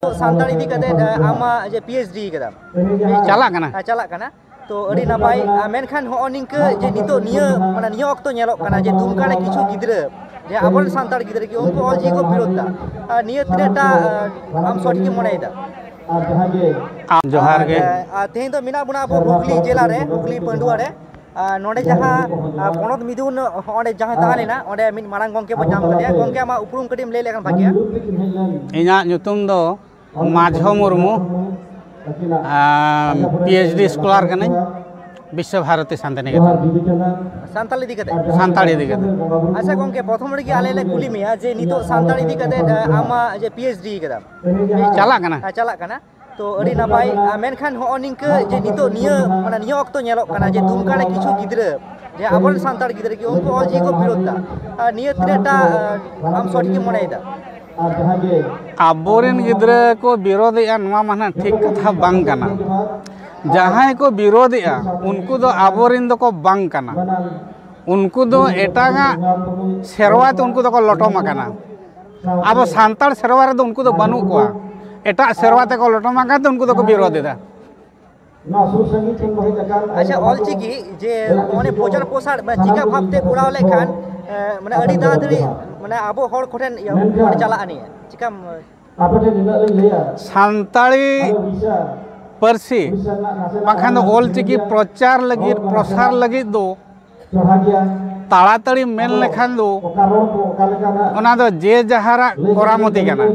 नितो सांताल इदी कते आमा जे पीएचडी कदा चलाक कना तो अड़ी नापाय मेनखान हो निंका जे नितो निया माने निया अक्तो नेलोक कना जे दुमका रे किछु गिद्रा जे आबन सांताल गिद्रा कि उनको ऑलची को विरोध दा निया तिनेटा आम सठिक मनेदा जोहार गे तेहें तो मिना बुना अब हुगली जिला रे हुगली पंडुआ रे नोडे जहाँ पनत मिदुन ओंडे जहाँ ताहेना ओंडे मिन मारांग गंके बो जाम कदिया गंके आमा उपरुम कटिम लई लेखान भागिया इना nyutum दो माझो मुर्मू पीएचडी स्कॉलर कने विश्व भारती शांतिनिकेतन सांताल इदी कते अच्छा गंके प्रथम रे आले ले कुली मिया जे नितो सांताल इदी कते आमा जे पीएचडी कदा चलाक कना तो अड़ी नापाय मेनखान हो निंका जे नितो निया माने निया अक्तो नेलोक कना जे दुमका रे किछु गिद्रा जे आबन सांताल गिद्रा कि उनको ऑलची को विरोध दा निया तिनेटा आम सठिक मनेदा आबोरेन गिद्रा को विरोधिया नुआ माने ठीक कथा बांग कना जहां को विरोधिया उनको दो आबोरेन दो को बांग कना उनको दो एटागा सेरवा तो उनको दो को लटोमा कना अब सांताल सेरवा रे दो उनको दो बानु को एटा सेरवा ते को लटोमा का तो उनको दो को विरोधी दा अच्छा ऑलचिकी जे माने प्रचार प्रसार चिका भाबते कुराव लेखान माने अड़ी दादरी माने आबो हर कोठेन माने चला आनी चिका सांताली परसी बाखान दो ऑलचिकी प्रचार लगी प्रसार लगी दो ताड़ाताड़ी मेन लेखान दो ओना दो जे जहारा कोरामती कना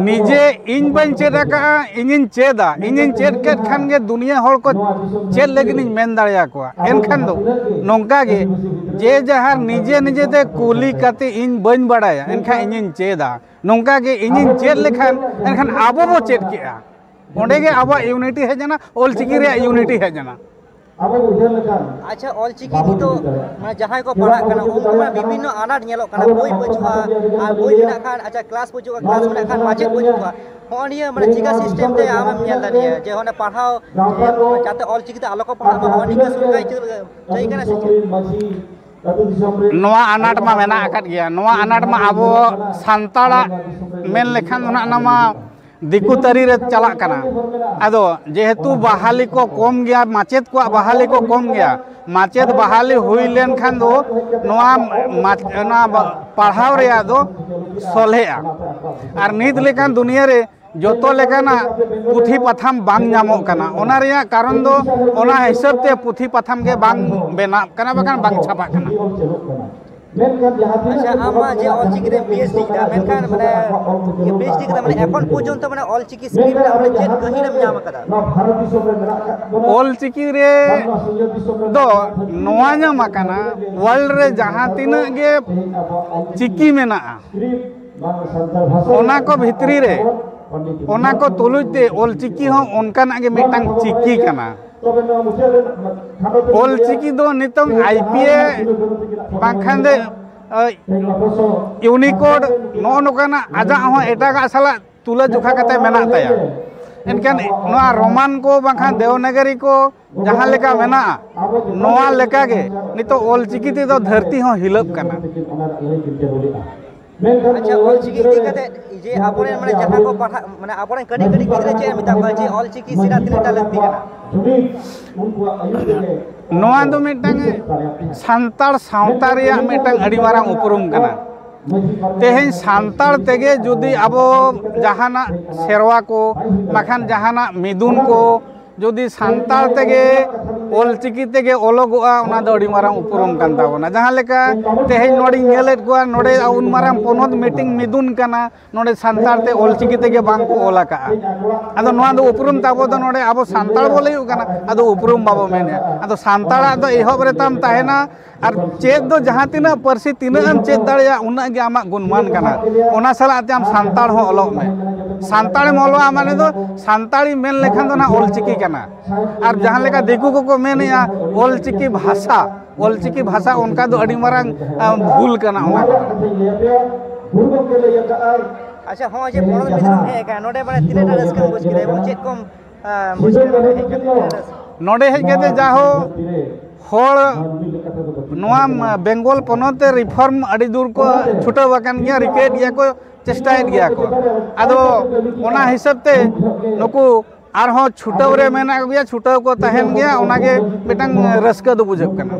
निजे इन बन चेदा इन चेदा इन चेद के खान के दुनिया हर को चेद लगी मेन दाड़िया को एनखान दो नोंका गे जे जहार निजे निजे ते कुली कते इन बन बड़ाया एनखा इन चेदा नोंका गे इन चेद लेखान एनखान आबो बो चेद केआ ओंडे गे आबो यूनिटी है जना ऑलचिकी रे यूनिटी है जना अच्छा ऑलचिकी नितो माने जहां को पढ़ा कना उनको मा विभिन्न आनाट नेलो कना बोई पचुआ आ बोई मेना खान अच्छा क्लास पचुआ क्लास मेना खान माचेद पचुआ होनिया माने चिका सिस्टम ते आम नेल दानिया जे होने पढ़ाओ जाते ऑलचिकी ते आलो को पढ़ा होनी के सुरगाई चई कना से नोआ आनाट मा मेना आकात गया नोआ आनाट मा आबो सांताला मेन लेखान ओना नामा दिकु तरी रे चला कना अदो जेहेतु बहाली को कम गया माचेद को बहाली को कम गया माचेद बहाली हुई लेन खान दो नोआ पढ़ाव रे दो सोलेआ और नित लेकान दुनिया रे जोतो लेकाना पुथी पथाम बांग नामो कना ओना रेया कारण दो ओना हिसाब ते पुथी पथाम के बांग बेना कना बकान बांग छापा कना अच्छा आमा जे ऑलचिकी रे पीएचडी दा मेनखान माने ये पीएचडी कदा माने एखन पर्यन्त माने ऑलचिकी स्क्रिप्ट हमरे चेक गहिरम नाम कदा ऑलचिकी रे दो नोआ नाम कना वर्ल्ड रे जहां तिना गे चिकी मेना ओना को भितरी रे ओना को तुलुते ऑलचिकी हो उनकाना गे मिटांग चिकी कना ऑलचिकी दो नितंग आईपीए बाखान दे यूनिकोड नो नोकाना आजा हो एटागा साला तुला जुखा कते मेना ताया एनकान नोआ रोमान को बाखान देवनागरी को जहां लेका मेना नोआ लेका गे नितो ऑलचिकी ते दो धरती हो हिलब कना अच्छा ऑलचिकी इदी कते जे आपने माने जहां को पढ़ा माने आपने कडी कडी गिदरे चे मिता को जे ऑलचिकी सिरा तिनेटा लगती कना नोआ दो मिटांग सांताल सावता रिया मिटांग अड़ी मारांग उपरुम कना तेहें सांताल तेगे जुदी आबो जहाना सेरवा को बाखान जहाना मिदुन को जुदी सांताल तेगे ऑलचिकी तेगे ओलोगोआ ओना दो अड़ी मारांग उपरुम कान ताबोना जहां लेका तेहें नोडी नेलेट गोआ नोडे उन मारांग पोनोत मीटिंग मिदुन काना नोडे सांताल ते ऑलचिकी तेगे बांग को ओला का आदो नोआ दो उपरुम ताबो दो नोडे आबो सांताल बोले काना आदो उपरुम बाबो मेने आदो सांताला दो एहब रे ताम ताहेना और चेद दो जहां तिना परसी तिना हम चेद दाड़िया उना गे आमा गुणमान काना ओना साला ते आम सांताल हो ओलोग में सांताल मोलवा माने दो सांताली मेन लेखान दो ना ऑलचिकी काना और जहां लेका दिकु को मेनेया ऑलचिकी भाषा उनका दो अड़ी मारांग भूल कना ओना अच्छा हो जे पनोत मिदुन हे का नोडे माने तिनेटा रस्का बुझ किदे वो चेक कम बुझ किदे नोडे हे केते जाहो होड़ नोआ बेंगल पनोते रिफॉर्म अड़ी दूर को छुटा वकान गया रिकेट या को चेष्टायेद गया को आदो ओना हिसाब ते नुकु आरहों छुटाव रे मेना गया छुटाव को तहन गया ओनागे मिटंग रस्का दो बुझाग कना।